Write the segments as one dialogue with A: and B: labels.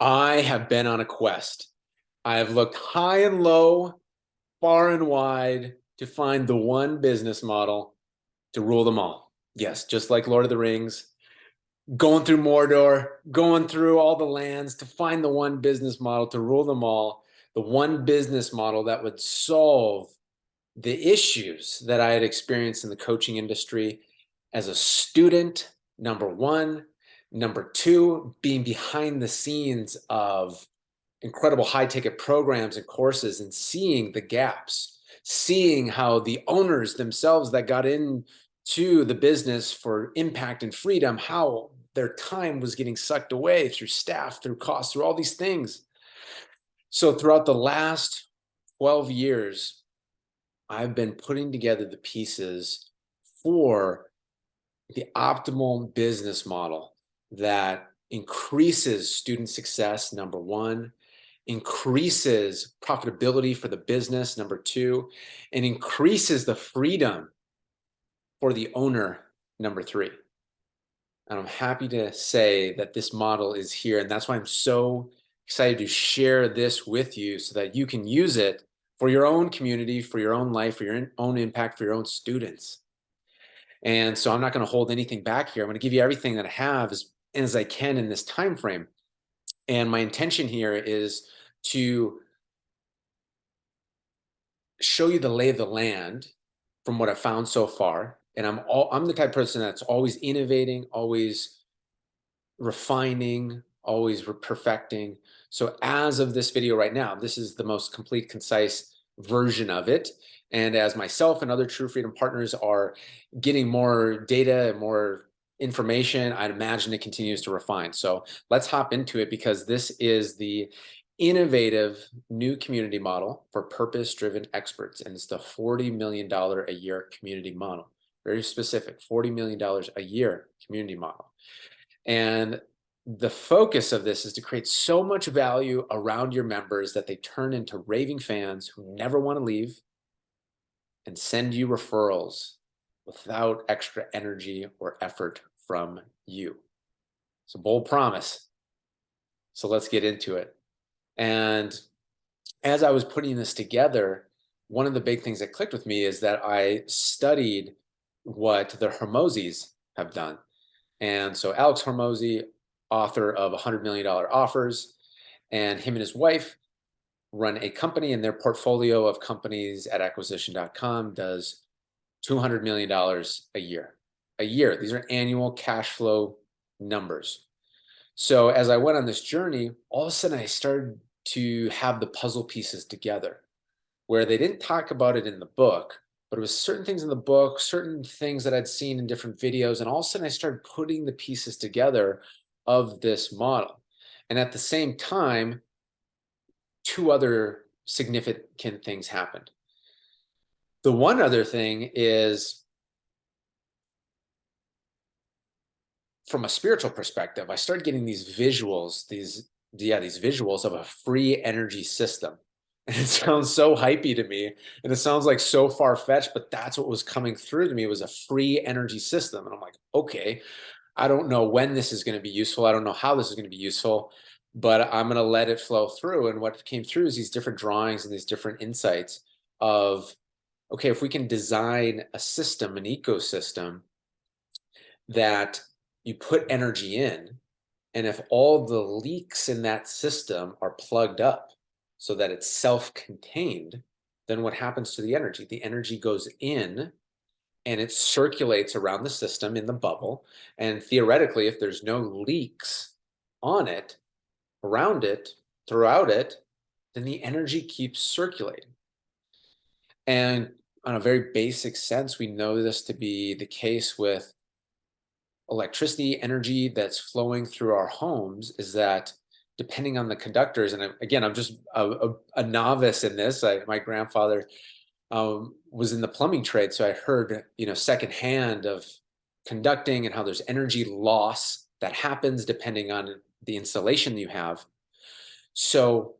A: I have been on a quest. I have looked high and low, far and wide to find the one business model to rule them all. Yes, just like Lord of the Rings, going through Mordor, going through all the lands to find the one business model to rule them all, the one business model that would solve the issues that I had experienced in the coaching industry as a student, number one. Number two, being behind the scenes of incredible high ticket programs and courses and seeing the gaps, seeing how the owners themselves that got into the business for impact and freedom, how their time was getting sucked away through staff, through costs, through all these things. So throughout the last 12 years, I've been putting together the pieces for the optimal business model that increases student success, number one, increases profitability for the business, number two, and increases the freedom for the owner, number three. And I'm happy to say that this model is here. And that's why I'm so excited to share this with you so that you can use it for your own community, for your own life, for your own impact, for your own students. And so I'm not going to hold anything back here. I'm going to give you everything that I have as I can in this time frame. And my intention here is to show you the lay of the land from what I've found so far. And I'm the type of person that's always innovating, always refining, always perfecting. So as of this video right now, this is the most complete, concise version of it. And as myself and other True Freedom partners are getting more data and more information, I'd imagine it continues to refine. So let's hop into it because this is the innovative new community model for purpose-driven experts. And it's the $40 million a year community model. Very specific, $40 million a year community model. And the focus of this is to create so much value around your members that they turn into raving fans who never want to leave and send you referrals without extra energy or effort from you. It's a bold promise. So let's get into it. And as I was putting this together, one of the big things that clicked with me is that I studied what the Hormozis have done. And so Alex Hormozi, author of $100 million offers, and him and his wife run a company, and their portfolio of companies at acquisition.com does $200 million a year. A year. These are annual cash flow numbers. So as I went on this journey, all of a sudden I started to have the puzzle pieces together where they didn't talk about it in the book, but it was certain things in the book, certain things that I'd seen in different videos. And all of a sudden I started putting the pieces together of this model. And at the same time, two other significant things happened. The one other thing is, from a spiritual perspective, I started getting these visuals, these visuals of a free energy system. And it sounds so hypey to me, and it sounds like so far-fetched, but that's what was coming through to me, was a free energy system. And I'm like, okay, I don't know when this is going to be useful. I don't know how this is going to be useful, but I'm going to let it flow through. And what came through is these different drawings and these different insights of, okay, if we can design a system, an ecosystem that you put energy in, and if all the leaks in that system are plugged up so that it's self-contained, then what happens to the energy? The energy goes in and it circulates around the system in the bubble. And theoretically, if there's no leaks on it, around it, throughout it, then the energy keeps circulating. And on a very basic sense, we know this to be the case with electricity energy that's flowing through our homes, is that depending on the conductors, and again, I'm just a novice in this. My grandfather was in the plumbing trade, so I heard, secondhand of conducting and how there's energy loss that happens depending on the installation you have. So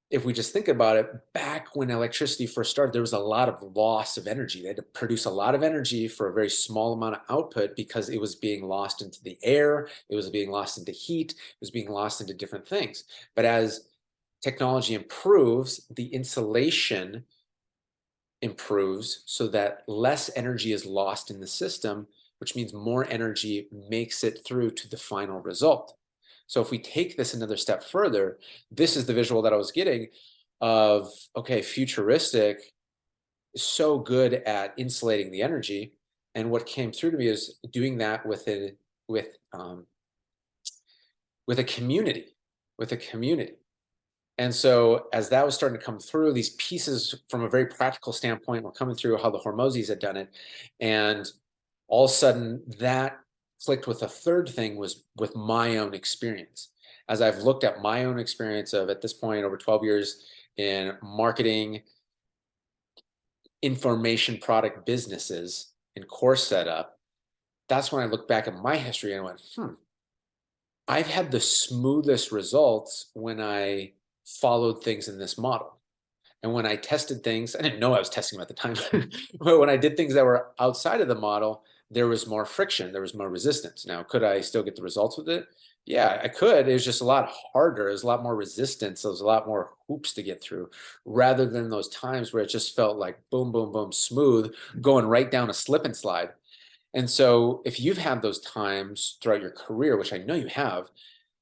A: if we just think about it, back when electricity first started, there was a lot of loss of energy. They had to produce a lot of energy for a very small amount of output because it was being lost into the air, it was being lost into heat, it was being lost into different things. But as technology improves, the insulation improves so that less energy is lost in the system, which means more energy makes it through to the final result. So if we take this another step further, this is the visual that I was getting of, okay, futuristic is so good at insulating the energy. And what came through to me is doing that with with a community, with a community. And so as that was starting to come through, these pieces from a very practical standpoint were coming through how the Hormozis had done it. And all of a sudden that clicked with a third thing was with my own experience. As I've looked at my own experience of, at this point, over 12 years in marketing, information product businesses, and course setup, that's when I look back at my history and I went, I've had the smoothest results when I followed things in this model. And when I tested things, I didn't know I was testing them at the time, but when I did things that were outside of the model, there was more friction, there was more resistance. Now, could I still get the results with it? Yeah, I could. It was just a lot harder. It was a lot more resistance. There was a lot more hoops to get through rather than those times where it just felt like boom, boom, boom, smooth, going right down a slip and slide. And so if you've had those times throughout your career, which I know you have,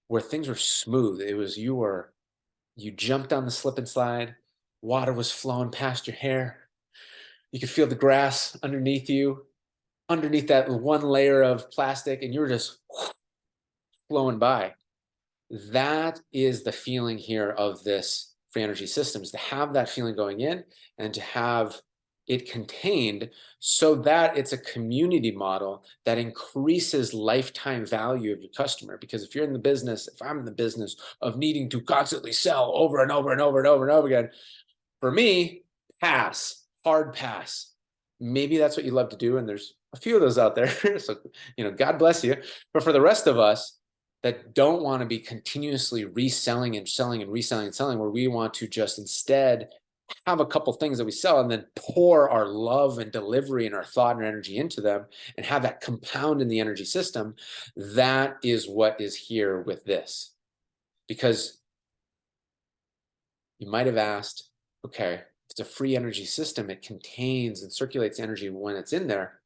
A: where things were smooth, it was you jumped on the slip and slide, water was flowing past your hair, you could feel the grass underneath you, underneath that one layer of plastic, and you were just flowing by. That is the feeling here of this free energy systems, to have that feeling going in and to have it contained so that it's a community model that increases lifetime value of your customer. Because if you're in the business, if I'm in the business of needing to constantly sell over and over and over and over and over again, for me, pass, hard pass. Maybe that's what you love to do, and there's a few of those out there. So, God bless you. But for the rest of us that don't want to be continuously reselling and selling and reselling and selling, where we want to just instead have a couple things that we sell and then pour our love and delivery and our thought and energy into them and have that compound in the energy system, that is what is here with this. Because you might have asked, okay, it's a free energy system, it contains and circulates energy when it's in there,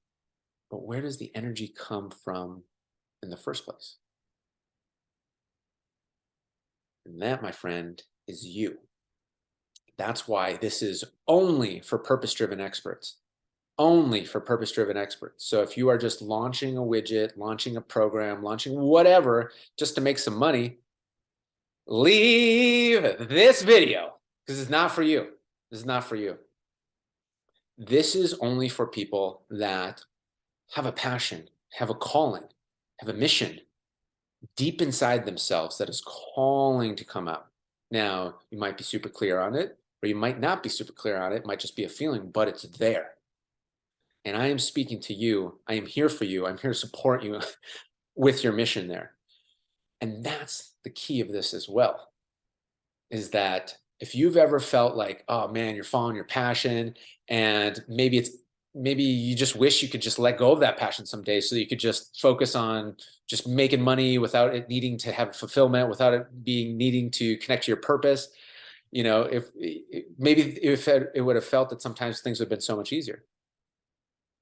A: but where does the energy come from in the first place? And that, my friend, is you. That's why this is only for purpose-driven experts. Only for purpose-driven experts. So if you are just launching a widget, launching a program, launching whatever, just to make some money, leave this video, because it's not for you. This is not for you. This is only for people that have a passion, have a calling, have a mission deep inside themselves that is calling to come out. Now, you might be super clear on it, or you might not be super clear on it. It might just be a feeling, but it's there. And I am speaking to you. I am here for you. I'm here to support you with your mission there. And that's the key of this as well, is that if you've ever felt like, oh man, you're following your passion, and maybe you just wish you could just let go of that passion someday so you could just focus on just making money without it needing to have fulfillment, without it being needing to connect to your purpose. If it would have felt that sometimes things would have been so much easier.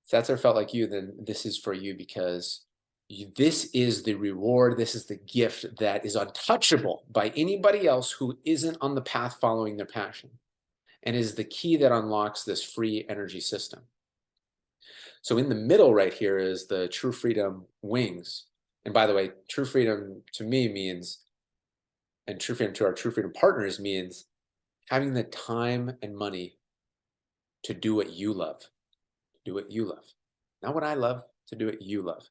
A: If that's ever felt like you, then this is for you, because this is the reward, this is the gift that is untouchable by anybody else who isn't on the path following their passion, and is the key that unlocks this free energy system. So in the middle right here is the True Freedom wings. And by the way, True Freedom to me means, and True Freedom to our True Freedom partners means, having the time and money to do what you love. Do what you love. Not what I love, to do what you love.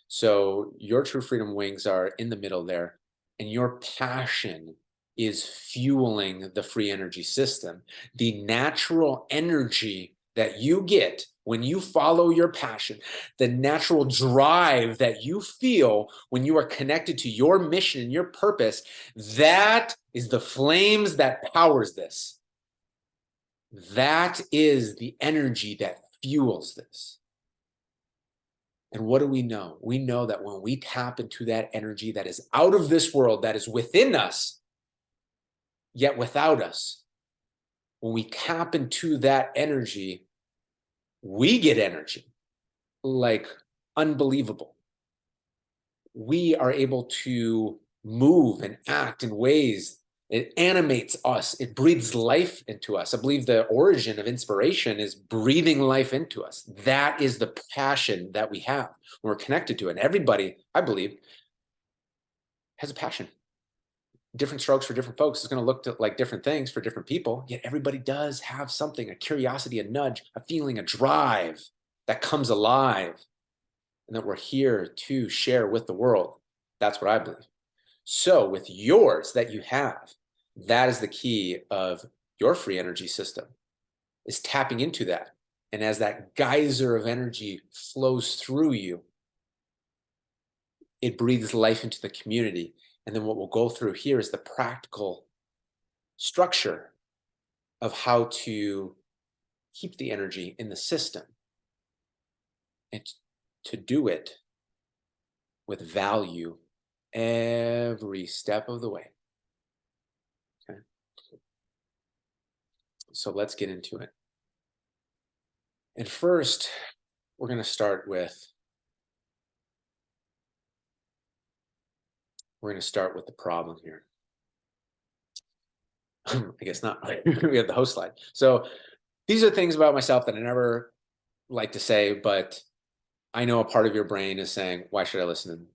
A: So your True Freedom wings are in the middle there, and your passion is fueling the free energy system. The natural energy that you get when you follow your passion, the natural drive that you feel when you are connected to your mission and your purpose, that is the flames that powers this. That is the energy that fuels this. And what do we know? We know that when we tap into that energy that is out of this world, that is within us, yet without us, when we tap into that energy, we get energy like unbelievable. We are able to move and act in ways. It animates us. It breathes life into us. I believe the origin of inspiration is breathing life into us. That is the passion that we have when we're connected to it. And everybody, I believe, has a passion. Different strokes for different folks. It's going to look like different things for different people, yet everybody does have something, a curiosity, a nudge, a feeling, a drive that comes alive, and that we're here to share with the world. That's what I believe. So with yours that you have, that is the key of your free energy system, is tapping into that. And as that geyser of energy flows through you, it breathes life into the community. And then what we'll go through here is the practical structure of how to keep the energy in the system and to do it with value every step of the way. Okay. So let's get into it. And first, we're going to start with the problem here. I guess not. We have the host slide. So these are things about myself that I never like to say, but I know a part of your brain is saying, why should I listen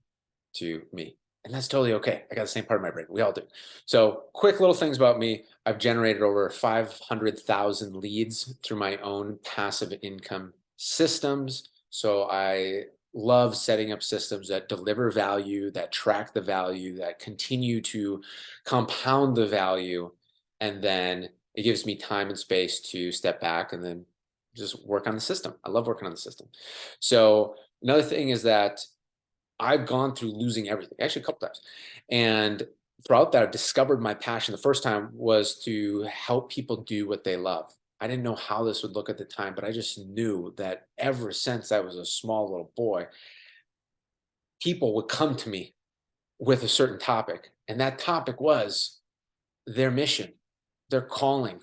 A: to me? And that's totally okay. I got the same part of my brain. We all do. So quick little things about me. I've generated over 500,000 leads through my own passive income systems. So I love setting up systems that deliver value, that track the value, that continue to compound the value. And then it gives me time and space to step back and then just work on the system. I love working on the system. So another thing is that I've gone through losing everything, actually a couple times. And throughout that, I've discovered my passion. The first time was to help people do what they love. I didn't know how this would look at the time, but I just knew that ever since I was a small little boy, people would come to me with a certain topic. And that topic was their mission, their calling,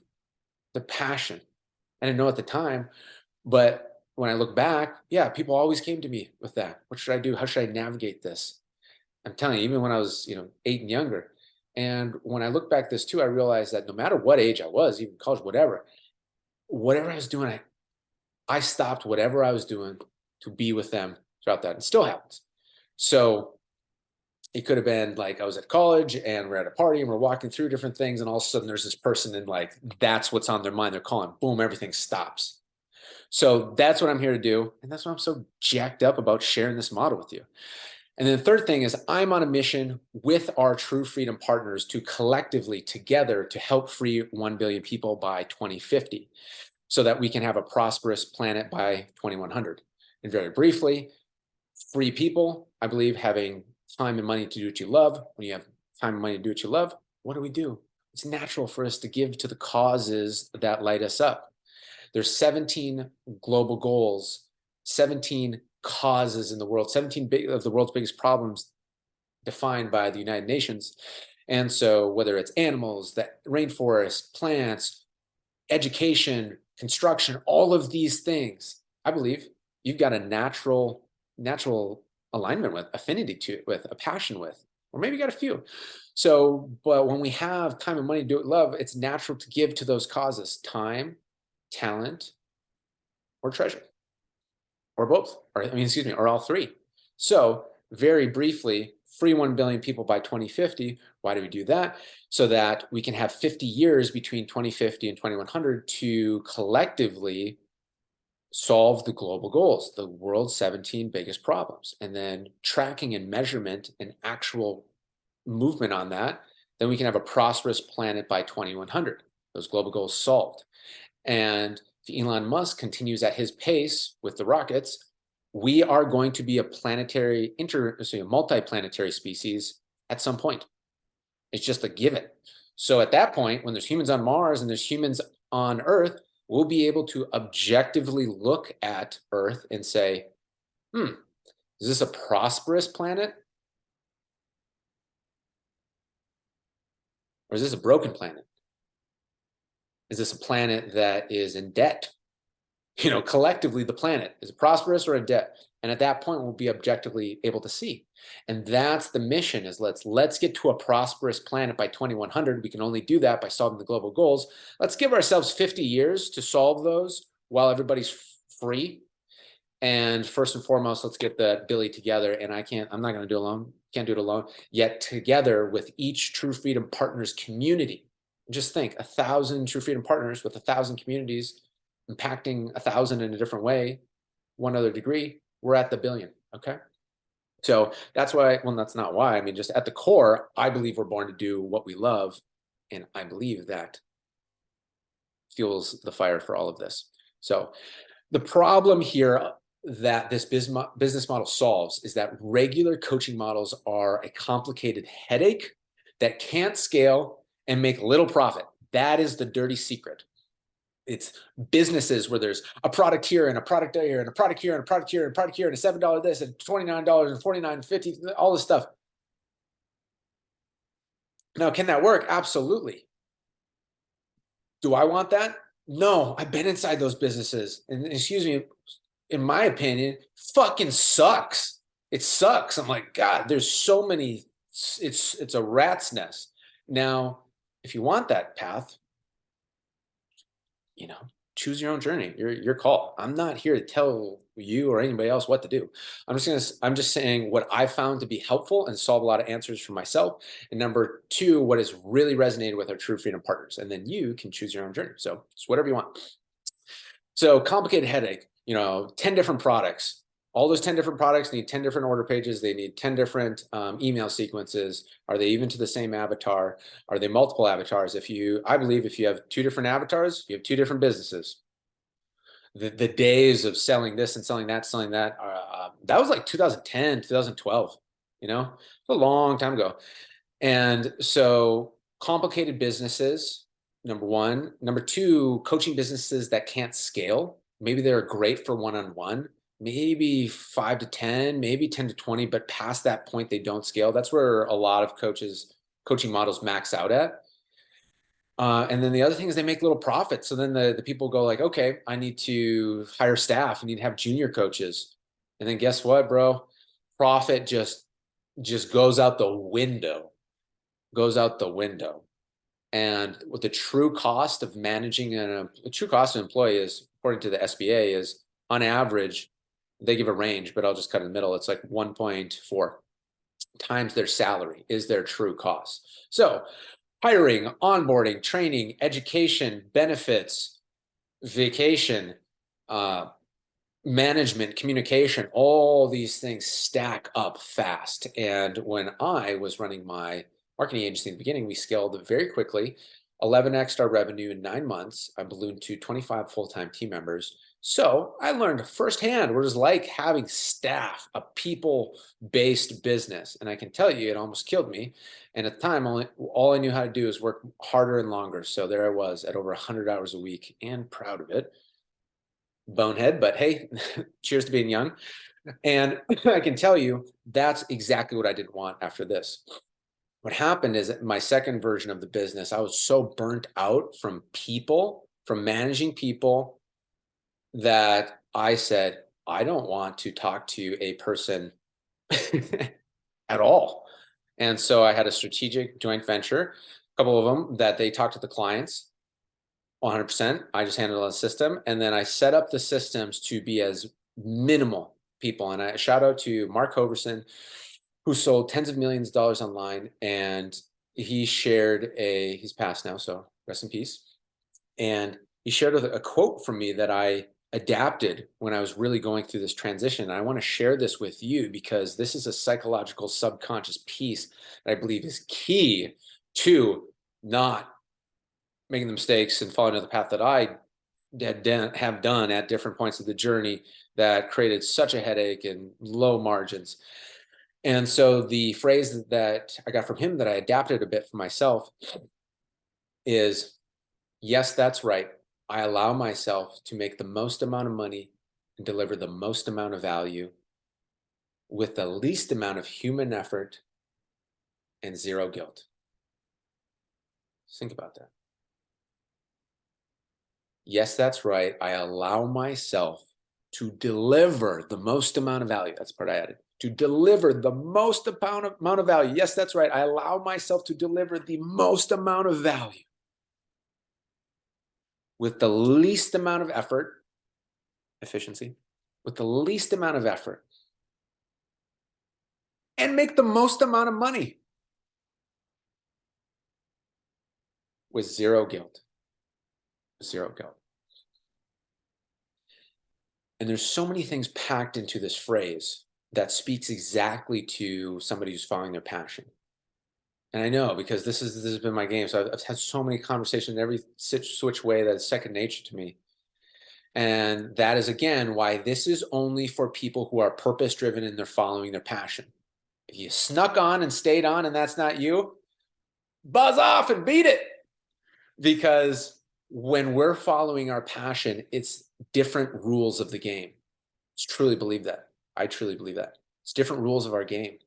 A: their passion. I didn't know at the time, but when I look back, yeah, people always came to me with that. What should I do? How should I navigate this? I'm telling you, even when I was, 8 and younger. And when I look back this too, I realized that no matter what age I was, even college, whatever I was doing, I stopped whatever I was doing to be with them throughout that. It still happens. So it could have been like I was at college and we're at a party and we're walking through different things, and all of a sudden there's this person and like that's what's on their mind. They're calling, boom, everything stops. So that's what I'm here to do. And that's why I'm so jacked up about sharing this model with you. And then the third thing is I'm on a mission with our True Freedom partners to collectively together to help free 1 billion people by 2050 so that we can have a prosperous planet by 2100. And very briefly, free people, I believe, having time and money to do what you love. When you have time and money to do what you love, what do? It's natural for us to give to the causes that light us up. There's 17 global goals, 17 causes in the world, 17 of the world's biggest problems defined by the United Nations. And so whether it's animals, the rainforests, plants, education, construction, all of these things, I believe you've got a natural alignment with, affinity to, with, a passion with, or maybe you got a few. So, but when we have time and money to do it, love, it's natural to give to those causes, time, talent, or treasure, or both, or all three. So very briefly, free 1 billion people by 2050. Why do we do that? So that we can have 50 years between 2050 and 2100 to collectively solve the global goals, the world's 17 biggest problems, and then tracking and measurement and actual movement on that. Then we can have a prosperous planet by 2100, those global goals solved. And if Elon Musk continues at his pace with the rockets, we are going to be a planetary, a multi-planetary species at some point. It's just a given. So at that point, when there's humans on Mars and there's humans on Earth, we'll be able to objectively look at Earth and say, is this a prosperous planet? Or is this a broken planet? Is this a planet that is in debt? Collectively, the planet is it prosperous or in debt? And at that point, we'll be objectively able to see. And that's the mission: is let's get to a prosperous planet by 2100. We can only do that by solving the global goals. Let's give ourselves 50 years to solve those while everybody's free. And first and foremost, let's get the Billy together. And I'm not going to do it alone. Can't do it alone. Yet together with each True Freedom Partners community. Just think, 1,000 True Freedom Partners with 1,000 communities impacting 1,000 in a different way, one other degree, we're at the billion, okay? So that's why, well, that's not why, I mean, just at the core, I believe we're born to do what we love, and I believe that fuels the fire for all of this. So the problem here that this business model solves is that regular coaching models are a complicated headache that can't scale and make little profit. That is the dirty secret. It's businesses where there's a product here and a product there and a product here and a product here and a product here and a $7 this and $29 and $49.50, all this stuff. Now, can that work? Absolutely. Do I want that? No, I've been inside those businesses, and excuse me, in my opinion, fucking sucks. It sucks. I'm like, God, there's so many, it's a rat's nest. Now, if you want that path, choose your own journey, your call. I'm not here to tell you or anybody else what to do. I'm just saying what I found to be helpful and solve a lot of answers for myself. And number two, what has really resonated with our True Freedom Partners. And then you can choose your own journey. So it's whatever you want. So complicated headache, 10 different products. All those 10 different products need 10 different order pages. They need 10 different email sequences. Are they even to the same avatar? Are they multiple avatars? I believe if you have 2 different avatars, you have 2 different businesses. The days of selling this and selling that, that was like 2010, 2012, a long time ago. And so complicated businesses, number one. Number two, coaching businesses that can't scale. Maybe they're great for one-on-one, maybe 5 to 10, maybe 10 to 20, but past that point, they don't scale. That's where a lot of coaching models max out at. And then the other thing is they make little profits. So then the people go like, okay, I need to hire staff. I need to have junior coaches. And then guess what, bro? Profit just goes out the window, And what the true cost of managing the true cost of an employee is, according to the SBA, is on average, they give a range, but I'll just cut in the middle. It's like 1.4 times their salary is their true cost. So hiring, onboarding, training, education, benefits, vacation, management, communication, all these things stack up fast. And when I was running my marketing agency in the beginning, we scaled very quickly, 11x our revenue in 9 months. I ballooned to 25 full-time team members. So I learned firsthand what it was like having staff, a people-based business. And I can tell you, it almost killed me. And at the time, all I knew how to do is work harder and longer. So there I was at over 100 hours a week, and proud of it. Bonehead, but hey, cheers to being young. And I can tell you, that's exactly what I didn't want after this. What happened is that my second version of the business, I was so burnt out from managing people, that I said, I don't want to talk to a person at all. And so I had a strategic joint venture, a couple of them, that they talked to the clients 100%. I just handled the system. And then I set up the systems to be as minimal people. And I shout out to Mark Hoverson, who sold tens of millions of dollars online. And he shared he's passed now, so rest in peace. And he shared a quote from me that I adapted when I was really going through this transition. And I want to share this with you because this is a psychological subconscious piece that I believe is key to not making the mistakes and following the path that I have done at different points of the journey that created such a headache and low margins. And so the phrase that I got from him that I adapted a bit for myself is, yes, that's right. I allow myself to make the most amount of money and deliver the most amount of value with the least amount of human effort and zero guilt. Think about that. Yes, that's right. I allow myself to deliver the most amount of value. That's the part I added. To deliver the most amount of value. Yes, that's right. I allow myself to deliver the most amount of value with the least amount of effort, efficiency, with the least amount of effort, and make the most amount of money with zero guilt. Zero guilt. And there's so many things packed into this phrase that speaks exactly to somebody who's following their passion. And I know, because this has been my game. So I've had so many conversations in every switch way that is second nature to me. And that is, again, why this is only for people who are purpose driven and they're following their passion. If you snuck on and stayed on and that's not you, buzz off and beat it. Because when we're following our passion, it's different rules of the game. I truly believe that. I truly believe that. It's different rules of our game,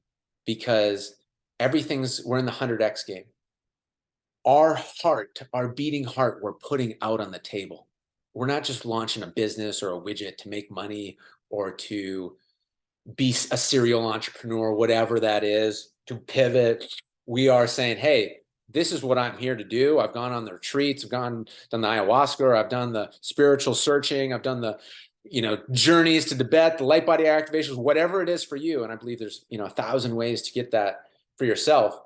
A: because we're in the 100x game. Our heart, our beating heart, we're putting out on the table. We're not just launching a business or a widget to make money or to be a serial entrepreneur, whatever that is, to pivot. We are saying, hey, this is what I'm here to do. I've gone on the retreats, done the ayahuasca, I've done the spiritual searching, I've done the journeys to Tibet, the light body activations, whatever it is for you. And I believe there's 1,000 ways to get that for yourself.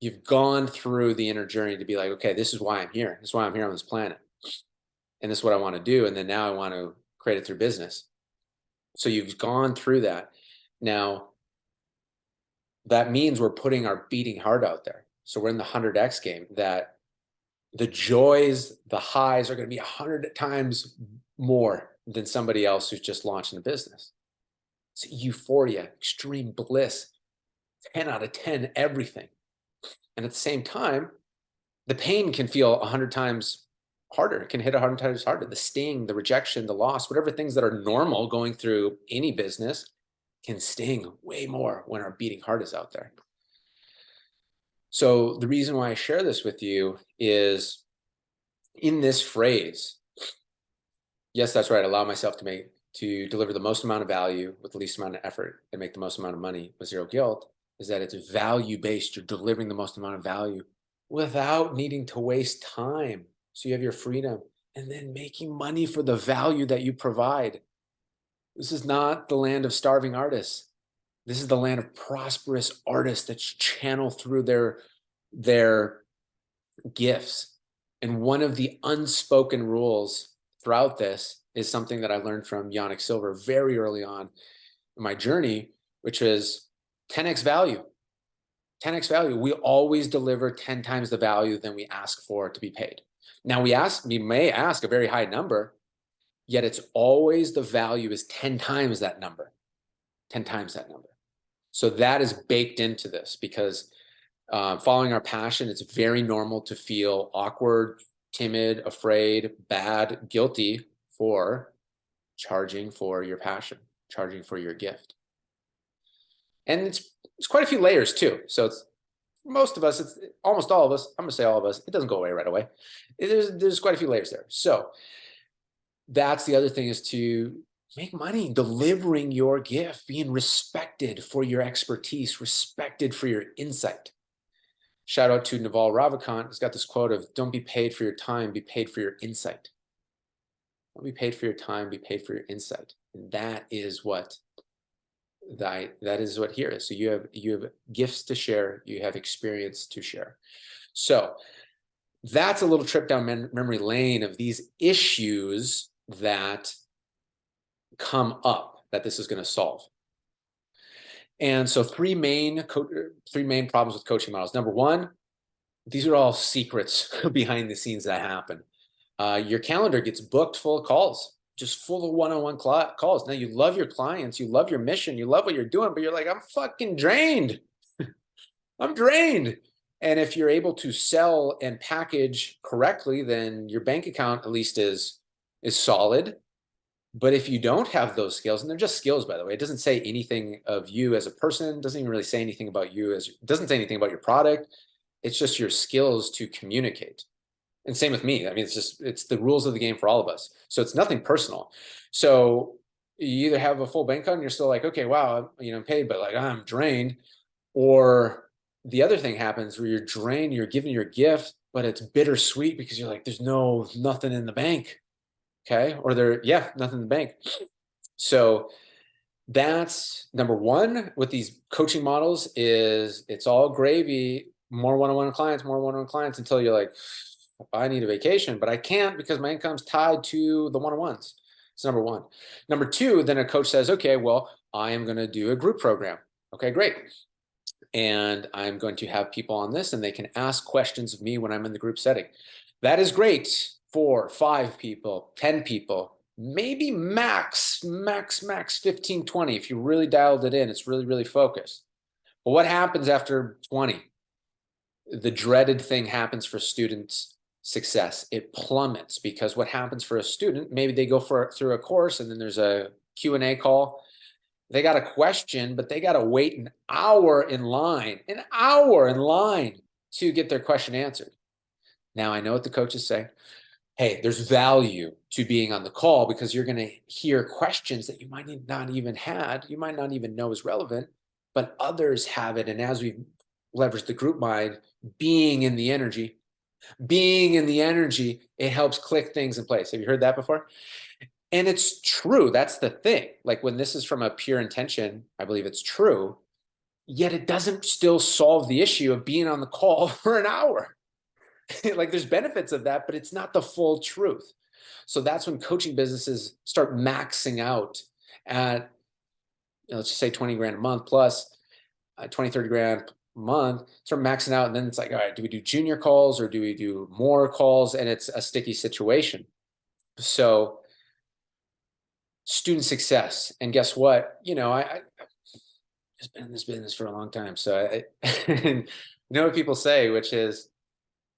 A: You've gone through the inner journey to be like, okay, this is why I'm here. This is why I'm here on this planet. And this is what I want to do. And then now I want to create it through business. So you've gone through that. Now, that means we're putting our beating heart out there. So we're in the 100x game, that the joys, the highs are going to be 100 times more than somebody else who's just launching a business. It's euphoria, extreme bliss, 10 out of 10, everything. And at the same time, the pain can feel 100 times harder. It can hit 100 times harder. The sting, the rejection, the loss, whatever things that are normal going through any business can sting way more when our beating heart is out there. So the reason why I share this with you is, in this phrase, yes, that's right, allow myself to deliver the most amount of value with the least amount of effort and make the most amount of money with zero guilt, is that it's value-based. You're delivering the most amount of value without needing to waste time. So you have your freedom, and then making money for the value that you provide. This is not the land of starving artists. This is the land of prosperous artists that channel through their gifts. And one of the unspoken rules throughout this is something that I learned from Yannick Silver very early on in my journey, which is 10x value. 10x value. We always deliver 10 times the value than we ask for to be paid. Now we may ask a very high number, yet it's always the value is 10 times that number. 10 times that number. So that is baked into this, because following our passion, it's very normal to feel awkward, timid, afraid, bad, guilty for charging for your passion, charging for your gift. And it's quite a few layers too. So it's most of us, it's almost all of us, I'm gonna say all of us, it doesn't go away right away. There's quite a few layers there. So that's the other thing, is to make money delivering your gift, being respected for your expertise, respected for your insight. Shout out to Naval Ravikant. He's got this quote of, don't be paid for your time, be paid for your insight. Don't be paid for your time, be paid for your insight. And that is what here is. So you have gifts to share, you have experience to share. So that's a little trip down memory lane of these issues that come up that this is going to solve. And so three main problems with coaching models. Number one, these are all secrets behind the scenes that happen. Your calendar gets booked full of calls, just full of one-on-one calls. Now you love your clients, you love your mission, you love what you're doing, but you're like, I'm fucking drained. I'm drained. And if you're able to sell and package correctly, then your bank account at least is solid. But if you don't have those skills, and they're just skills, by the way, it doesn't say anything of you as a person, doesn't even really say anything about you as, doesn't say anything about your product. It's just your skills to communicate. And same with me. I mean, it's the rules of the game for all of us. So it's nothing personal. So you either have a full bank account and you're still like, okay, wow, I'm paid, but like I'm drained. Or the other thing happens where you're drained, you're giving your gift, but it's bittersweet because you're like, there's nothing in the bank. Okay. Or nothing in the bank. So that's number one with these coaching models is it's all gravy, more one-on-one clients, more one-on-one clients until you're like, I need a vacation, but I can't because my income's tied to the one-on-ones. It's number one. Number two, then a coach says, okay, well, I am going to do a group program. Okay, great. And I'm going to have people on this and they can ask questions of me when I'm in the group setting. That is great for 5 people, 10 people, maybe max 15, 20. If you really dialed it in, it's really, really focused. But what happens after 20? The dreaded thing happens for students' success. It plummets because what happens for a student, maybe they go through a course and then there's a Q&A call. They got a question, but they got to wait an hour in line to get their question answered. Now, I know what the coaches say. Hey, there's value to being on the call because you're going to hear questions that you might not even you might not even know is relevant, but others have it. And as we leverage the group mind, being in the energy, it helps click things in place. Have you heard that before? And it's true. That's the thing. Like when this is from a pure intention, I believe it's true, yet it doesn't still solve the issue of being on the call for an hour. Like there's benefits of that, but it's not the full truth. So that's when coaching businesses start maxing out at, let's just say 20 grand a month plus 20, 30 grand a month, start maxing out. And then it's like, all right, do we do junior calls or do we do more calls? And it's a sticky situation. So student success. And guess what? I've been in this business for a long time. So you know what people say, which is,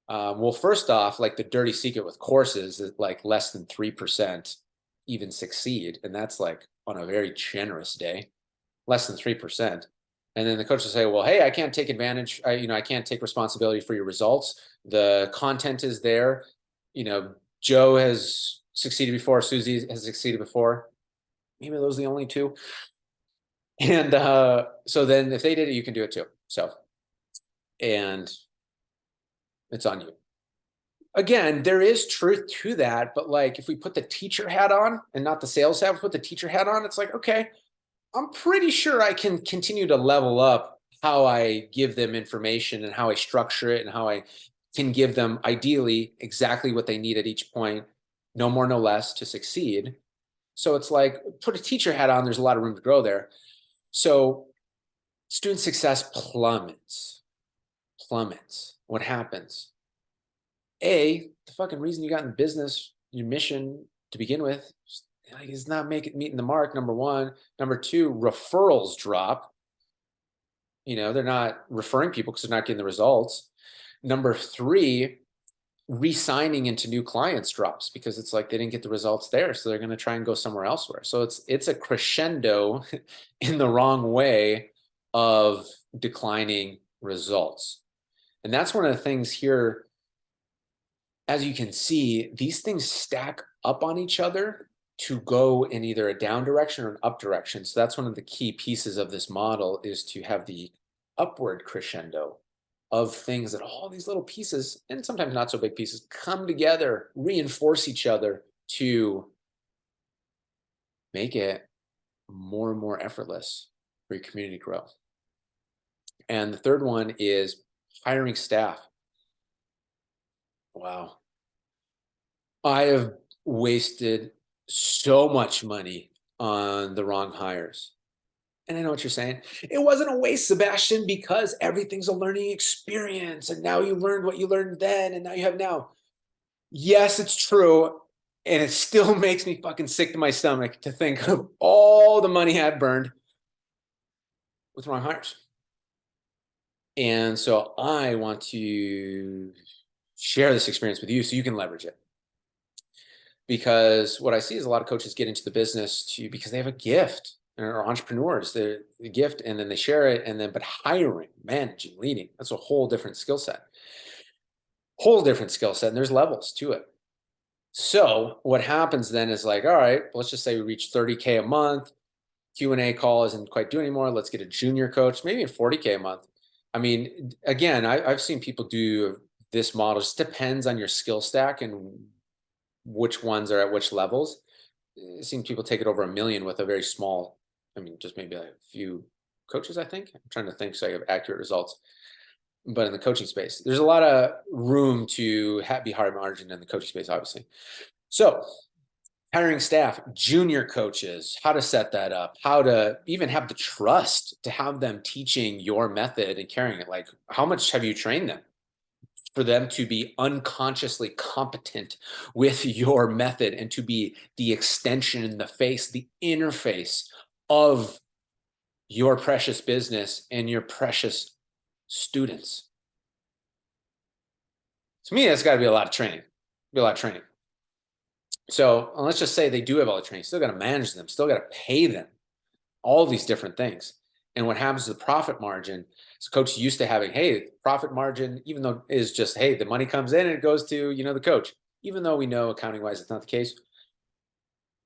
A: well, first off, like the dirty secret with courses is like less than 3% even succeed. And that's like on a very generous day, less than 3%. And then the coach will say, well, hey, I can't take advantage. I can't take responsibility for your results. The content is there. Joe has succeeded before. Susie has succeeded before. Maybe those are the only two. And so then if they did it, you can do it too. So, and it's on you. Again, there is truth to that, but like if we put the teacher hat on and not the sales hat, put the teacher hat on, it's like, okay, I'm pretty sure I can continue to level up how I give them information and how I structure it and how I can give them ideally exactly what they need at each point, no more, no less to succeed. So it's like, put a teacher hat on, there's a lot of room to grow there. So student success plummets. What happens? The fucking reason you got in business, your mission to begin with, is not meeting the mark, number one. Number two, referrals drop. They're not referring people because they're not getting the results. Number three, re-signing into new clients drops because it's like they didn't get the results there, so they're going to try and go somewhere elsewhere. So it's a crescendo in the wrong way of declining results. And that's one of the things here. As you can see, these things stack up on each other to go in either a down direction or an up direction. So that's one of the key pieces of this model, is to have the upward crescendo of things that all these little pieces, and sometimes not so big pieces, come together, reinforce each other to make it more and more effortless for your community growth. And the third one is hiring staff. Wow. I have wasted so much money on the wrong hires. And I know what you're saying. It wasn't a waste, Sebastian, because everything's a learning experience. And now you learned what you learned then, and now you have now. Yes, it's true. And it still makes me fucking sick to my stomach to think of all the money I've burned with wrong hires. And so I want to share this experience with you so you can leverage it. Because what I see is a lot of coaches get into the business because they have a gift, or entrepreneurs, they're the gift, and then they share it, and then but hiring, managing, leading, that's a whole different skill set. Whole different skill set, and there's levels to it. So what happens then is like, all right, let's just say we reach 30K a month. Q&A call isn't quite doing anymore. Let's get a junior coach, maybe in 40K a month. I mean, again, I've seen people do this model. It just depends on your skill stack and which ones are at which levels. I've seen people take it over 1 million with a very small, I mean, just maybe like a few coaches, I think. I'm trying to think so I have accurate results. But in the coaching space, there's a lot of room to be high margin in the coaching space, obviously. So hiring staff, junior coaches, how to set that up, how to even have the trust to have them teaching your method and carrying it. Like, how much have you trained them for them to be unconsciously competent with your method and to be the extension in the face, the interface of your precious business and your precious students? To me, that's got to be a lot of training. Be a lot of training. So let's just say they do have all the training, still got to manage them, still got to pay them, all these different things. And what happens to the profit margin? So coach used to having, hey, profit margin, even though is just, hey, the money comes in and it goes to, the coach. Even though we know accounting wise it's not the case,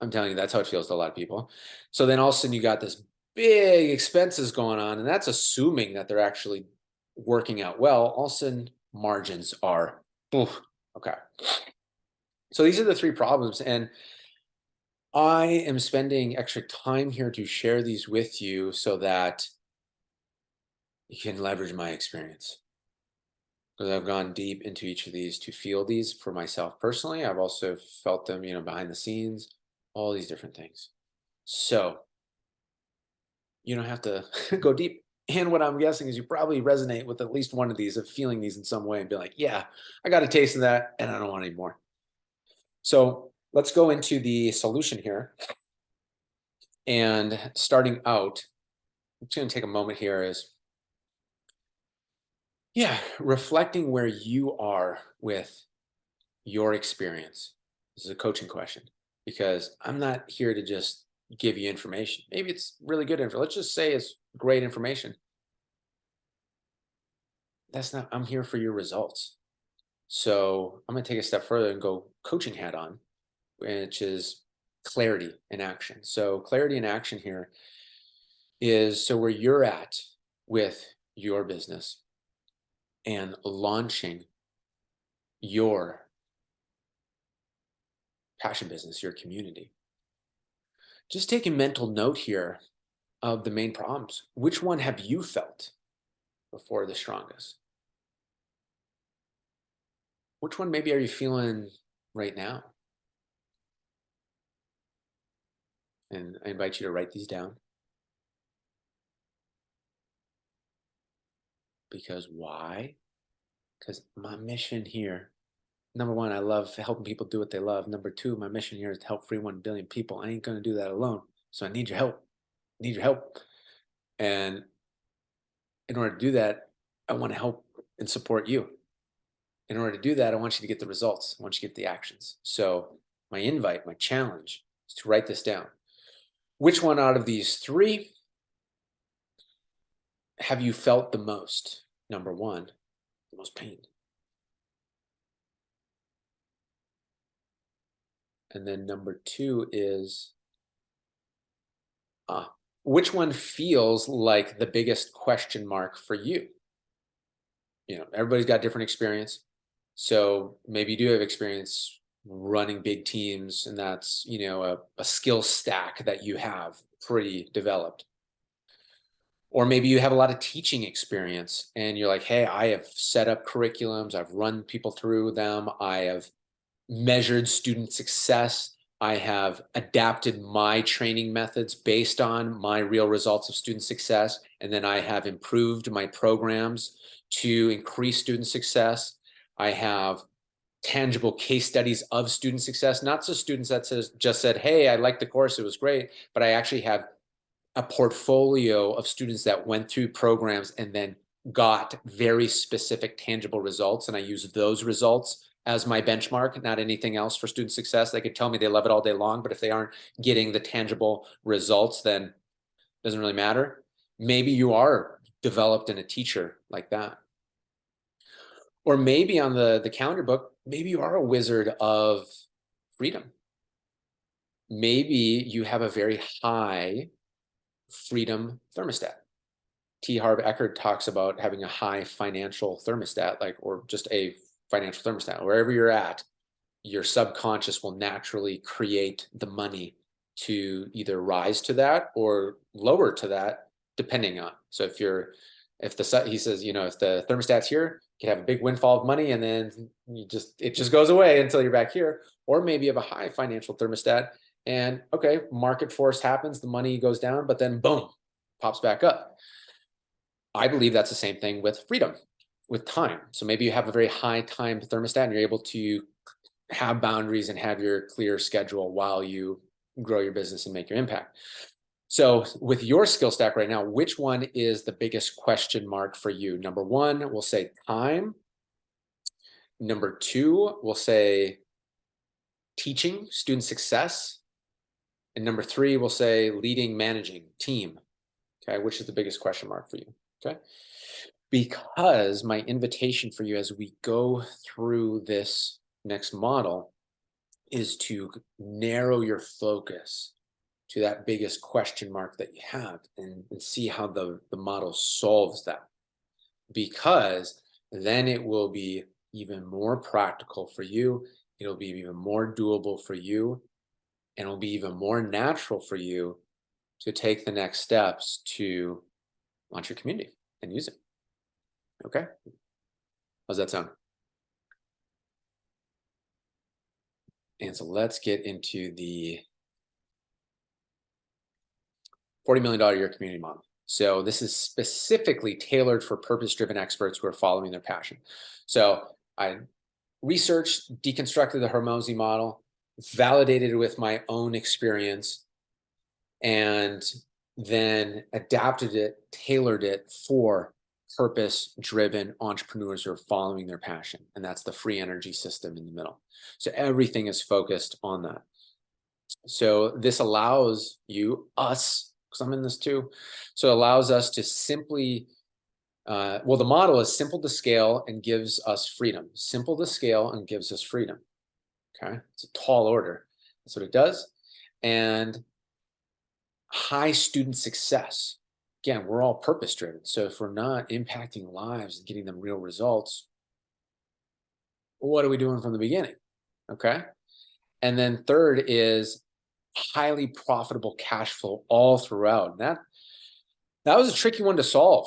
A: I'm telling you, that's how it feels to a lot of people. So then all of a sudden you got this big expenses going on, and that's assuming that they're actually working out well. All of a sudden margins are, oof, okay. So these are the three problems. And I am spending extra time here to share these with you so that you can leverage my experience. Because I've gone deep into each of these to feel these for myself personally. I've also felt them, behind the scenes, all these different things. So you don't have to go deep. And what I'm guessing is you probably resonate with at least one of these, of feeling these in some way and be like, yeah, I got a taste of that and I don't want any more. So let's go into the solution here. And starting out, I'm just going to take a moment here is, yeah, reflecting where you are with your experience. This is a coaching question because I'm not here to just give you information. Maybe it's really good info. Let's just say it's great information. That's not, I'm here for your results. So I'm going to take a step further and go coaching hat on, which is clarity in action. So clarity in action here is so where you're at with your business and launching your passion business, your community. Just take a mental note here of the main problems. Which one have you felt before the strongest? Which one maybe are you feeling right now? And I invite you to write these down. Because why? Because my mission here, number one, I love helping people do what they love. Number two, my mission here is to help free 1 billion people. I ain't going to do that alone. So I need your help. I need your help. And in order to do that, I want to help and support you. In order to do that, I want you to get the results. I want you to get the actions. So my invite, my challenge is to write this down. Which one out of these three have you felt the most? Number one, the most pain. And then number two is, which one feels like the biggest question mark for you? Everybody's got different experience. So maybe you do have experience running big teams, and that's, a skill stack that you have pretty developed. Or maybe you have a lot of teaching experience and you're like, hey, I have set up curriculums, I've run people through them, I have measured student success, I have adapted my training methods based on my real results of student success, and then I have improved my programs to increase student success. I have tangible case studies of student success, not just students that just said, hey, I liked the course, it was great, but I actually have a portfolio of students that went through programs and then got very specific tangible results. And I use those results as my benchmark, not anything else for student success. They could tell me they love it all day long, but if they aren't getting the tangible results, then it doesn't really matter. Maybe you are developed in a teacher like that. Or maybe on the calendar book, maybe you are a wizard of freedom. Maybe you have a very high freedom thermostat. T. Harv Eker talks about having a high financial thermostat, like, or just a financial thermostat. Wherever you're at, your subconscious will naturally create the money to either rise to that or lower to that, depending on. So he says, if the thermostat's here, you can have a big windfall of money, and then it just goes away until you're back here. Or maybe you have a high financial thermostat, and okay, market force happens, the money goes down, but then boom, pops back up. I believe that's the same thing with freedom, with time. So maybe you have a very high time thermostat and you're able to have boundaries and have your clear schedule while you grow your business and make your impact. So with your skill stack right now, which one is the biggest question mark for you? Number one, we'll say time. Number two, we'll say teaching, student success. And number three, we'll say leading, managing, team. Okay, which is the biggest question mark for you? Okay, because my invitation for you as we go through this next model is to narrow your focus to that biggest question mark that you have, and see how the model solves that. Because then it will be even more practical for you. It'll be even more doable for you. And it'll be even more natural for you to take the next steps to launch your community and use it. Okay? How's that sound? And so let's get into the $40 million a year community model. So this is specifically tailored for purpose-driven experts who are following their passion. So I researched, deconstructed the Hormozi model, validated it with my own experience, and then adapted it, tailored it for purpose-driven entrepreneurs who are following their passion. And that's the free energy system in the middle. So everything is focused on that. So this allows us, because I'm in this too, so it allows us to simply, the model is simple to scale and gives us freedom. Simple to scale and gives us freedom. Okay, it's a tall order. That's what it does. And high student success. Again, we're all purpose driven. So if we're not impacting lives and getting them real results, what are we doing from the beginning? Okay. And then third is highly profitable cash flow all throughout. And that was a tricky one to solve,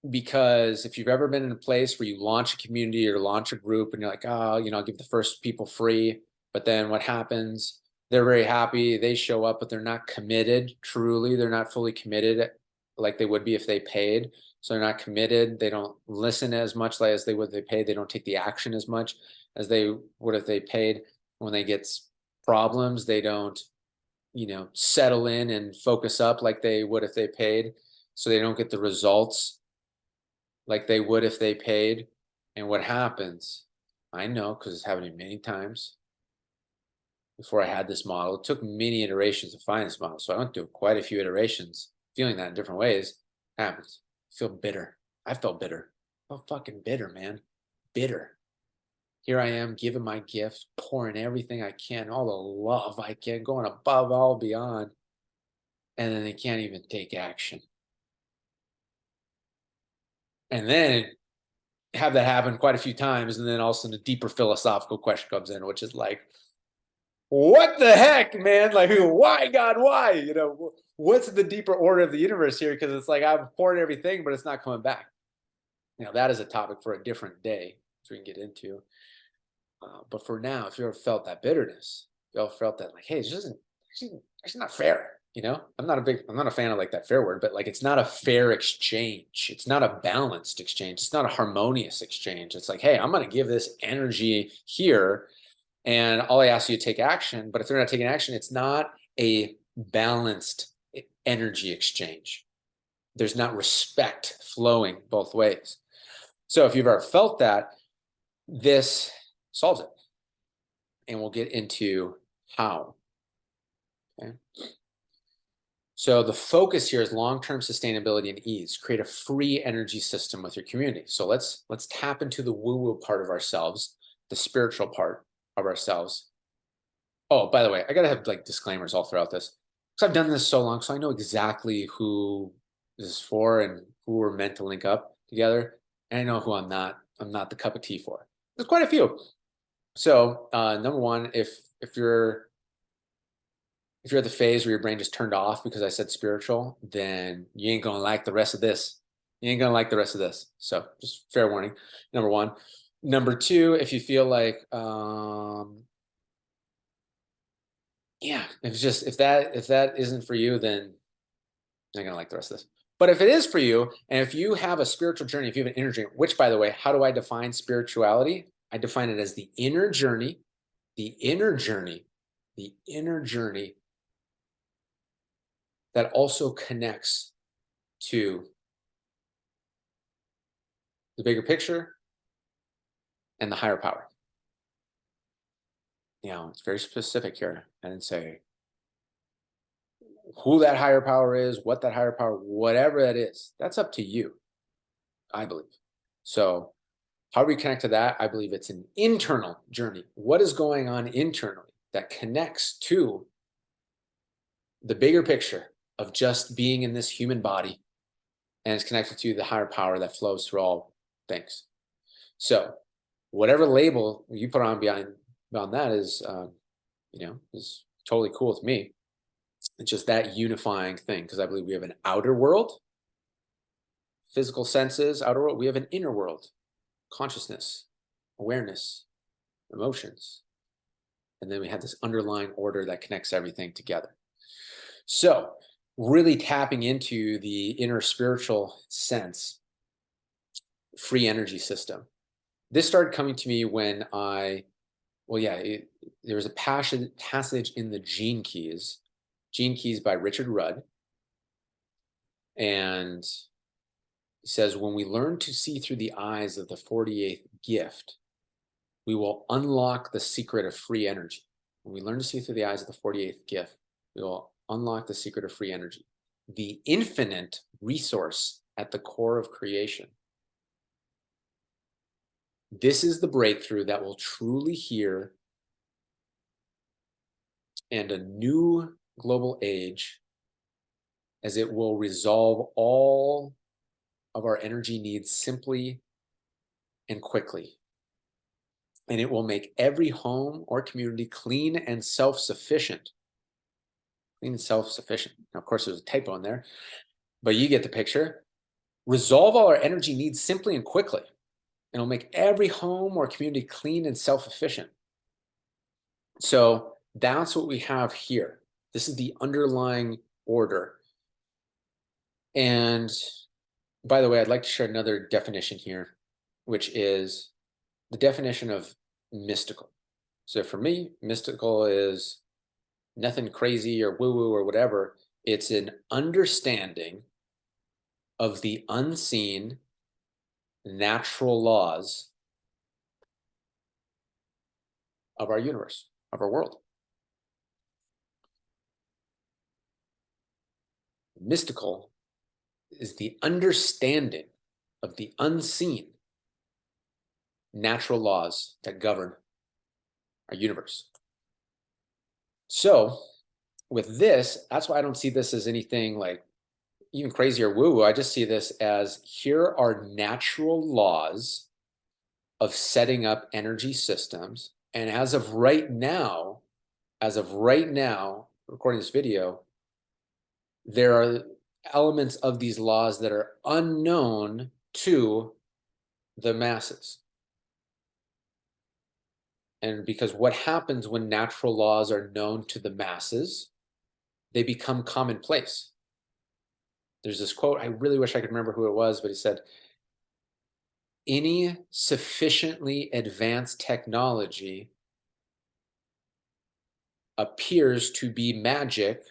A: because if you've ever been in a place where you launch a community or launch a group and you're like, oh, I'll give the first people free, but then what happens? They're very happy, they show up, but they're not committed. Truly, they're not fully committed like they would be if they paid. So they're not committed. They don't listen as much as they would if they paid. They don't take the action as much as they would if they paid. When they get problems, they don't, settle in and focus up like they would if they paid. So they don't get the results like they would if they paid. And what happens? I know, because it's happened to me many times. Before I had this model, it took many iterations to find this model. So I went through quite a few iterations, feeling that in different ways. It happens. I feel bitter. I felt bitter. I felt fucking bitter, man. Bitter. Here I am giving my gift, pouring everything I can, all the love I can, going above, all beyond. And then they can't even take action. And then have that happen quite a few times. And then all of a sudden a deeper philosophical question comes in, which is like, what the heck, man? Like, why, God, why? What's the deeper order of the universe here? Because it's like I'm pouring everything, but it's not coming back. That is a topic for a different day, which we can get into. But for now, if you ever felt that bitterness, if you ever felt that, like, hey, it's just not fair. You know, I'm not a fan of like that fair word, but like it's not a fair exchange. It's not a balanced exchange. It's not a harmonious exchange. It's like, hey, I'm going to give this energy here, and all I ask you to take action. But if they're not taking action, it's not a balanced energy exchange. There's not respect flowing both ways. So if you've ever felt that, this solves it. And we'll get into how. Okay. So the focus here is long-term sustainability and ease. Create a free energy system with your community. So let's tap into the woo-woo part of ourselves, the spiritual part of ourselves. Oh, by the way, I gotta have like disclaimers all throughout this because I've done this so long, so I know exactly who this is for and who we're meant to link up together, and I know who I'm not. I'm not the cup of tea for. There's quite a few. So number one, if you're at the phase where your brain just turned off because I said spiritual, then you ain't gonna like the rest of this. You ain't gonna like the rest of this. So just fair warning. Number one. Number two, if you feel like yeah, if that isn't for you, then you're not gonna like the rest of this. But if it is for you, and if you have a spiritual journey, if you have an inner journey, which by the way, how do I define spirituality? I define it as the inner journey, the inner journey, the inner journey that also connects to the bigger picture and the higher power. You know, it's very specific here. I didn't say who that higher power is, what that higher power, whatever that is, that's up to you, I believe. So how do we connect to that? I believe it's an internal journey. What is going on internally that connects to the bigger picture of just being in this human body, and it's connected to the higher power that flows through all things. So whatever label you put on beyond that is, is totally cool with me. It's just that unifying thing, because I believe we have an outer world, physical senses, outer world. We have an inner world, consciousness, awareness, emotions. And then we have this underlying order that connects everything together. So really tapping into the inner spiritual sense, free energy system. This started coming to me when there was a passage in the Gene Keys by Richard Rudd. And he says, when we learn to see through the eyes of the 48th gift, we will unlock the secret of free energy. When we learn to see through the eyes of the 48th gift, we will unlock the secret of free energy, the infinite resource at the core of creation. This is the breakthrough that will truly heal and a new global age, as it will resolve all of our energy needs simply and quickly. And it will make every home or community clean and self-sufficient. Clean and self-sufficient. Now, of course, there's a typo in there, but you get the picture. Resolve all our energy needs simply and quickly. And it'll make every home or community clean and self-sufficient. So that's what we have here. This is the underlying order. And by the way, I'd like to share another definition here, which is the definition of mystical. So for me, mystical is nothing crazy or woo-woo or whatever. It's an understanding of the unseen natural laws of our universe, of our world. Mystical is the understanding of the unseen natural laws that govern our universe. So with this, that's why I don't see this as anything like even crazy or woo-woo. I just see this as, here are natural laws of setting up energy systems. And as of right now, recording this video, there are elements of these laws that are unknown to the masses. And because what happens when natural laws are known to the masses, they become commonplace. There's this quote, I really wish I could remember who it was, but he said, any sufficiently advanced technology appears to be magic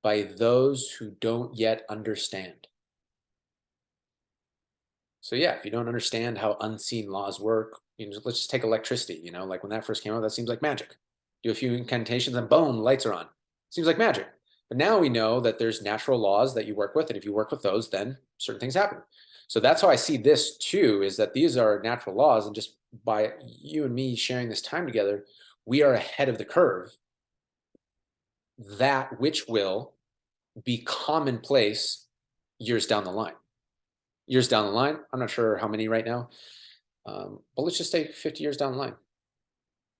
A: by those who don't yet understand. So yeah, if you don't understand how unseen laws work, let's just take electricity. Like when that first came out, that seems like magic. Do a few incantations and boom, lights are on. Seems like magic. But now we know that there's natural laws that you work with, and if you work with those, then certain things happen. So that's how I see this too, is that these are natural laws, and just by you and me sharing this time together, we are ahead of the curve, that which will be commonplace years down the line. Years down the line, I'm not sure how many right now, but let's just say 50 years down the line.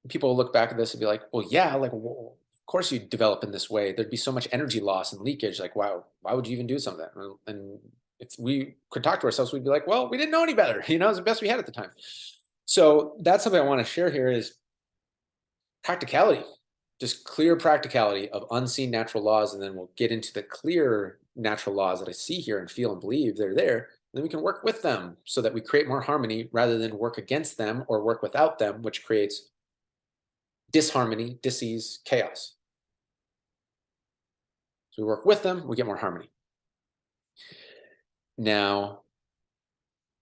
A: People will look back at this and be like, well, yeah, like, well, of course you develop in this way. There'd be so much energy loss and leakage. Like, wow, why would you even do some of that? And if we could talk to ourselves, we'd be like, well, we didn't know any better. It's the best we had at the time. So that's something I want to share here is practicality, just clear practicality of unseen natural laws. And then we'll get into the clear natural laws that I see here and feel and believe they're there. Then we can work with them so that we create more harmony rather than work against them or work without them, which creates disharmony, dis-ease, chaos. So we work with them, we get more harmony. Now,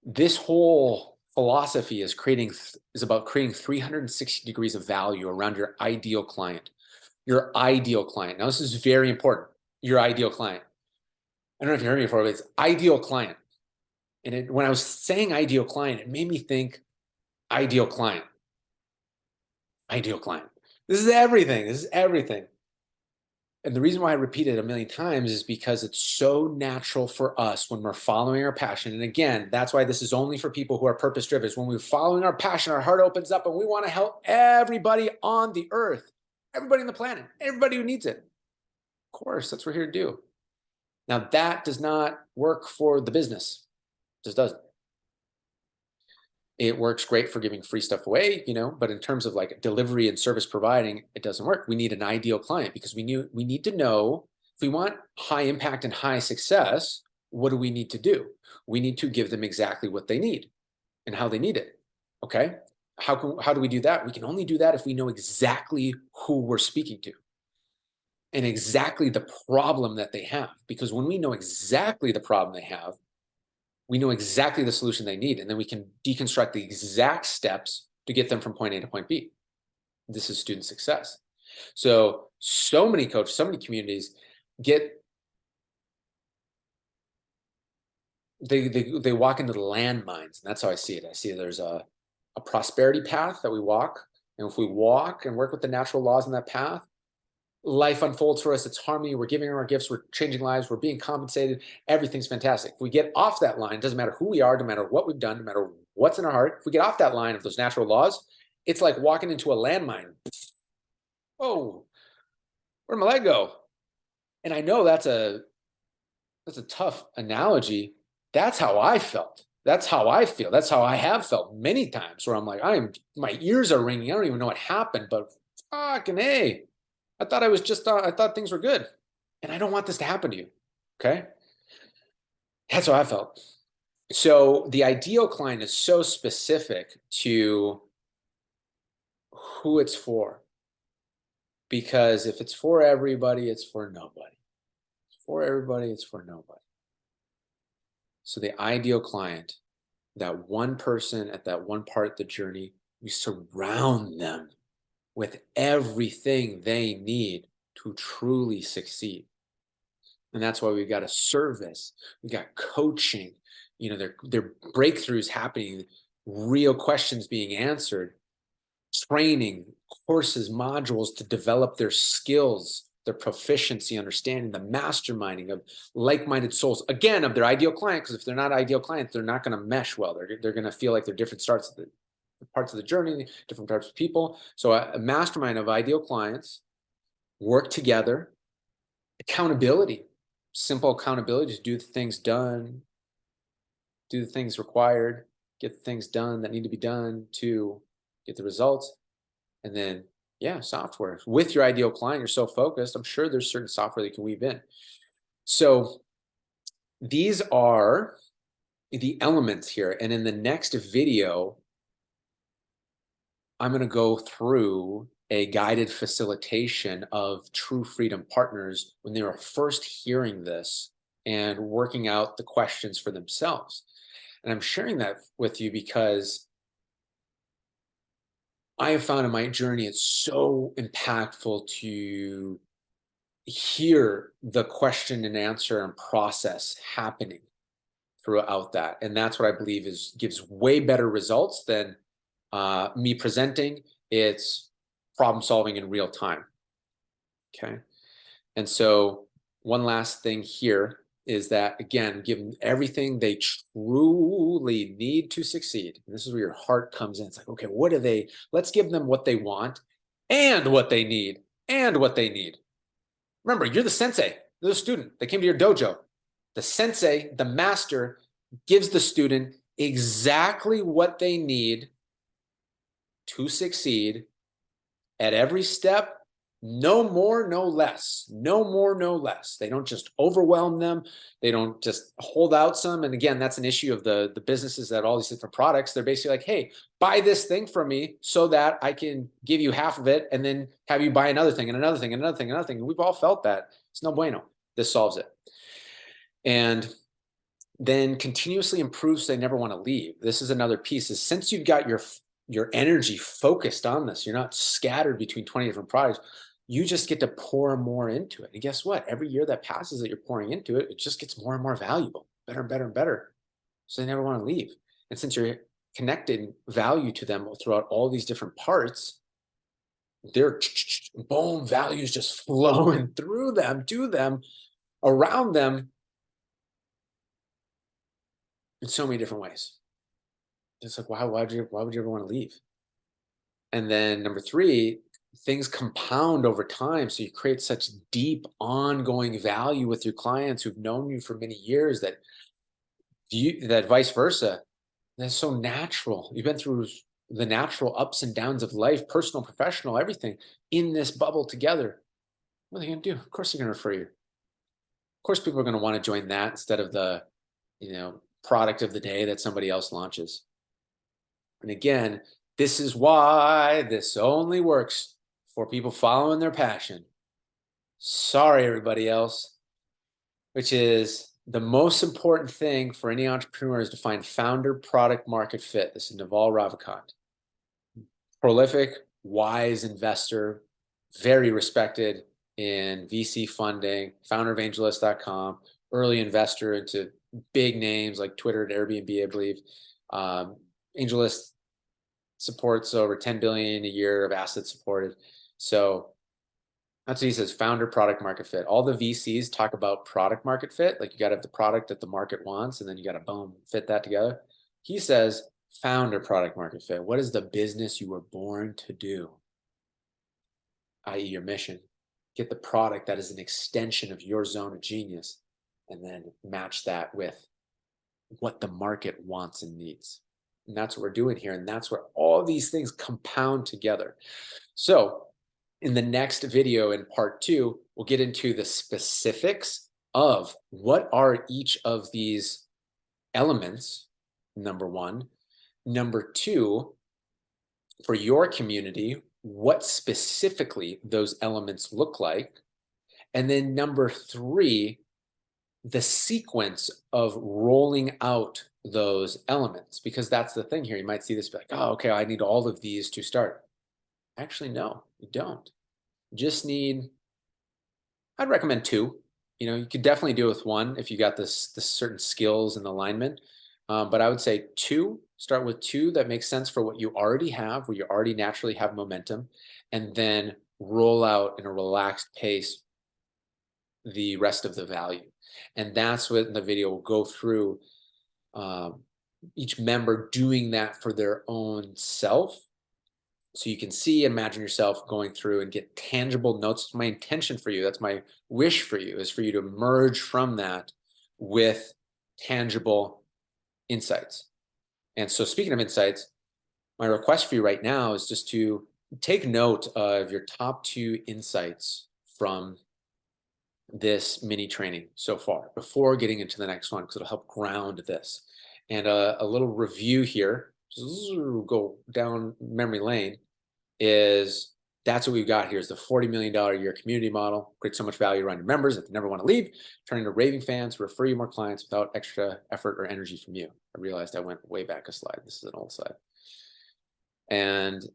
A: this whole philosophy is about creating 360 degrees of value around your ideal client. Your ideal client. Now, this is very important. Your ideal client. I don't know if you heard me before, but it's ideal client. And when I was saying ideal client, it made me think ideal client. Ideal client. This is everything. This is everything. And the reason why I repeat it a million times is because it's so natural for us when we're following our passion. And again, that's why this is only for people who are purpose driven. Is when we're following our passion, our heart opens up and we want to help everybody on the earth, everybody on the planet, everybody who needs it. Of course, that's what we're here to do. Now, that does not work for the business. It just doesn't. It works great for giving free stuff away, but in terms of like delivery and service providing, it doesn't work. We need an ideal client because we need to know if we want high impact and high success, what do we need to do? We need to give them exactly what they need and how they need it. Okay. How do we do that? We can only do that if we know exactly who we're speaking to and exactly the problem that they have. Because when we know exactly the problem they have, we know exactly the solution they need, and then we can deconstruct the exact steps to get them from point A to point B. This is student success. So many coaches, so many communities they walk into the landmines, and that's how I see it. I see there's a prosperity path that we walk, and if we walk and work with the natural laws in that path, life unfolds for us. It's harmony. We're giving our gifts. We're changing lives. We're being compensated. Everything's fantastic. If we get off that line, it doesn't matter who we are, no matter what we've done, no matter what's in our heart. If we get off that line of those natural laws, it's like walking into a landmine. Oh, where'd my leg go? And I know that's a tough analogy. That's how I felt. That's how I feel. That's how I have felt many times where I'm like, my ears are ringing. I don't even know what happened, but fucking hey. I thought things were good, and I don't want this to happen to you. Okay. That's how I felt. So the ideal client is so specific to who it's for, because if it's for everybody, it's for nobody. It's for everybody, it's for nobody. So the ideal client, that one person at that one part of the journey, we surround them with everything they need to truly succeed. And that's why we've got a service, we got coaching, their breakthroughs happening, real questions being answered, training, courses, modules to develop their skills, their proficiency, understanding, the masterminding of like-minded souls, again, of their ideal client, because if they're not ideal clients, they're not going to mesh well. They're going to feel like they're different parts of the journey, different types of people. So a mastermind of ideal clients work together, accountability. Simple accountability, just do the things done, do the things required, get the things done that need to be done to get the results. And then, Yeah, software. With your ideal client, you're so focused, I'm sure there's certain software that you can weave in. So these are the elements here. And in the next video, I'm going to go through a guided facilitation of True Freedom partners when they were first hearing this and working out the questions for themselves. And I'm sharing that with you because I have found in my journey it's so impactful to hear the question and answer and process happening throughout that. And that's what I believe gives way better results than me presenting. It's problem solving in real time. Okay. And so one last thing here is that, again, give them everything they truly need to succeed. And this is where your heart comes in. It's like, okay, what do they, let's give them what they want and what they need and what they need. Remember, you're the sensei, you're the student. They came to your dojo. The sensei, the master, gives the student exactly what they need to succeed at every step. No more, no less. No more, no less. They don't just overwhelm them. They don't just hold out some. And again, that's an issue of the businesses that all these different products. They're basically like, hey, buy this thing from me so that I can give you half of it and then have you buy another thing and another thing and another thing and another thing. And we've all felt that. It's no bueno. This solves it. And then continuously improve so they never want to leave. This is another piece, is since you've got your energy focused on this, you're not scattered between 20 different products, you just get to pour more into it. And guess what? Every year that passes that you're pouring into it, it just gets more and more valuable, better and better and better. So they never want to leave. And since you're connecting value to them throughout all these different parts, their boom, values just flowing through them, to them, around them in so many different ways. It's like, why would you ever want to leave? And then number three, things compound over time. So you create such deep ongoing value with your clients who've known you for many years that that vice versa, that's so natural. You've been through the natural ups and downs of life, personal, professional, everything in this bubble together. What are they going to do? Of course, they're going to refer you. Of course, people are going to want to join that instead of the, product of the day that somebody else launches. And again, this is why this only works for people following their passion. Sorry, everybody else, which is the most important thing for any entrepreneur is to find founder product market fit. This is Naval Ravikant. Prolific, wise investor, very respected in VC funding, founderevangelist.com, early investor into big names like Twitter and Airbnb, I believe. AngelList supports over 10 billion a year of assets supported. So that's what he says, founder product market fit. All the VCs talk about product market fit. Like you got to have the product that the market wants, and then you got to boom, fit that together. He says founder product market fit. What is the business you were born to do? I.e. your mission. Get the product that is an extension of your zone of genius, and then match that with what the market wants and needs. And that's what we're doing here. And that's where all these things compound together. So in the next video in part 2, we'll get into the specifics of what are each of these elements, number 1. Number 2, for your community, what specifically those elements look like. And then number 3, the sequence of rolling out those elements, because that's the thing here. You might see this, be like, oh, okay, I need all of these to start. Actually, no, you don't. You just need, I'd recommend 2. You could definitely do it with 1 if you got this certain skills and alignment. But I would say 2, start with 2 that makes sense for what you already have, where you already naturally have momentum, and then roll out in a relaxed pace the rest of the value. And that's what the video will go through, each member doing that for their own self. So you can see, imagine yourself going through and get tangible notes. My intention for you, that's my wish for you, is for you to emerge from that with tangible insights. And so speaking of insights, my request for you right now is just to take note of your top 2 insights from this mini training so far before getting into the next one, because it'll help ground this. And a little review here, go down memory lane, is that's what we've got here is the $40 million a year community model. Create so much value around your members that they never want to leave, turn into raving fans, refer you more clients without extra effort or energy from you. I realized I went way back a slide. This is an old slide. And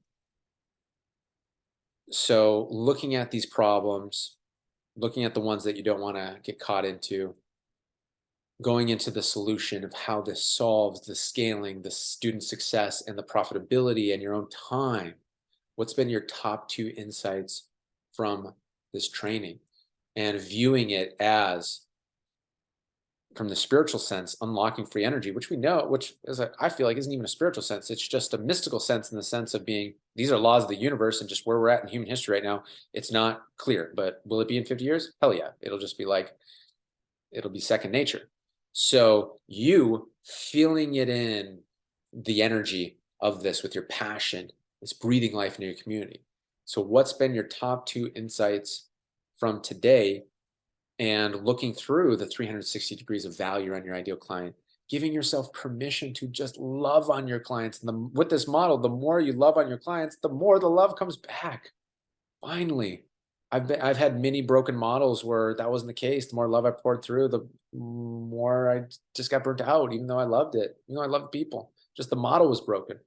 A: so looking at these problems, looking at the ones that you don't want to get caught into, going into the solution of how this solves the scaling, the student success, and the profitability and your own time. What's been your top 2 insights from this training? And viewing it as, from the spiritual sense, unlocking free energy, which we know, which is I feel like isn't even a spiritual sense. It's just a mystical sense, in the sense of being, these are laws of the universe, and just where we're at in human history right now, it's not clear. But will it be in 50 years? Hell yeah. It'll just be like, it'll be second nature. So you feeling it in the energy of this with your passion, it's breathing life into your community. So what's been your top 2 insights from today, and looking through the 360 degrees of value on your ideal client, giving yourself permission to just love on your clients. And with this model, the more you love on your clients, the more the love comes back. Finally, I've had many broken models where that wasn't the case. The more love I poured through, the more I just got burnt out, even though I loved it, even though I loved people. Just the model was broken.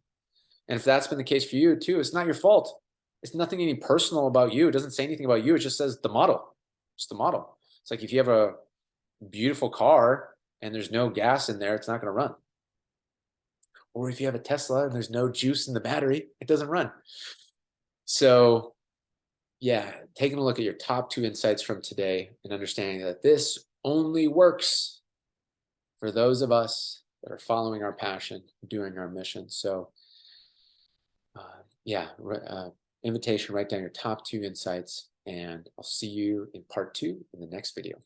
A: And if that's been the case for you too, it's not your fault. It's nothing any personal about you. It doesn't say anything about you. It just says the model. Just the model. It's like if you have a beautiful car and there's no gas in there, it's not going to run. Or if you have a Tesla and there's no juice in the battery, it doesn't run. So yeah, taking a look at your top 2 insights from today and understanding that this only works for those of us that are following our passion, doing our mission. So yeah, invitation, write down your top 2 insights, and I'll see you in part 2 in the next video.